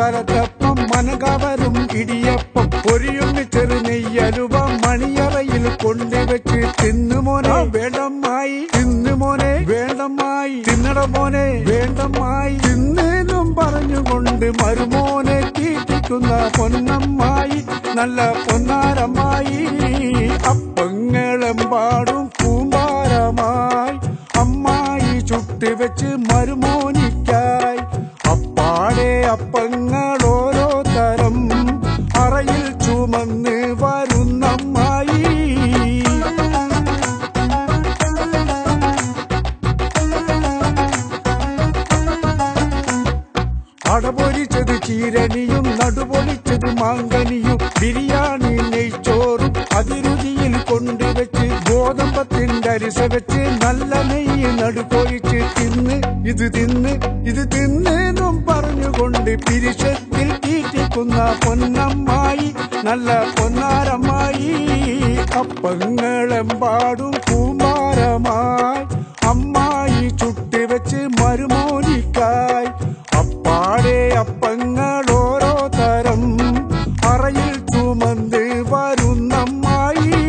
കലത്തപ്പം മനകവരും ഇടിയപ്പം പൊരിയുണ്ണി ചെറുനെയ്യലുവ മണിയറയിൽ കൊണ്ടുവച്ച് തിന്നുമോനെ വേണ്ടമ്മായി തിന്നുമോനെ വേണ്ടമ്മായി തിന്നട മോനെ വേണ്ടമ്മായി തിന്നേനും പറഞ്ഞുകൊണ്ട് മരുമോനെ തീറ്റിക്കുന്ന പൊന്നമ്മായി നല്ല പൊന്നാരമ്മായി അപ്പങ്ങളെമ്പാടും കൂമ്പാരമായി അമ്മായി ചുട്ടുവെച്ച് മരുമോനിക്കായി അപ്പാടെ അപ്പങ്ങൾ ഓരോ തരം അറയിൽ ചുമന്ന് വരുന്നമ്മായി അടപൊരിച്ചത് ചീരണിയും നടുപൊളിച്ചത് മാങ്കനിയും ബിരിയാണി നെയ്ച്ചോറും അതിരുചിയിൽ കൊണ്ടുവച്ച് ഗോതമ്പത്തിന്റെ അരിസ വെച്ച് നല്ല നെയ്യ് നടുപൊഴിച്ച് തിന്ന് ഇത് തിന്നേന്നും പറഞ്ഞുകൊണ്ട് പിരിശത്തിൽ തീറ്റിക്കുന്ന പൊന്നമ്മായി നല്ല പൊന്നാരമ്മായി അപ്പങ്ങളെമ്പാടും കൂമ്പാരമായി അമ്മായി ചുട്ടുവെച്ച് മരുമോനിക്കായി അപ്പാടെ അപ്പങ്ങൾ ഓരോ തരം അറയിൽ ചുമന്ന് വരുന്നമ്മായി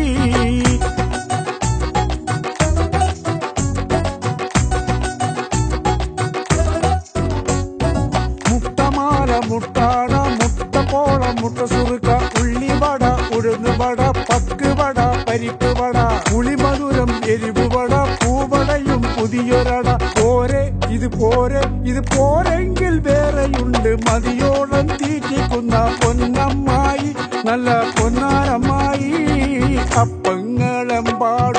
മുട്ടമാല മുട്ടാട മുട്ടപ്പോള മുട്ട സുറുക്ക ഉള്ളിവട ഉഴുന്നുവട പക്കുവട പരിപ്പുവട പുളിമധുരം എരിവുവട പൂവടയും പുതിയൊരട പോരെ ഇത് പോരെങ്കിൽ വേറെയുണ്ട് മതിയോളം തീറ്റിക്കുന്ന പൊന്നമ്മായി നല്ല പൊന്നാരമ്മായി അപ്പങ്ങളെമ്പാടും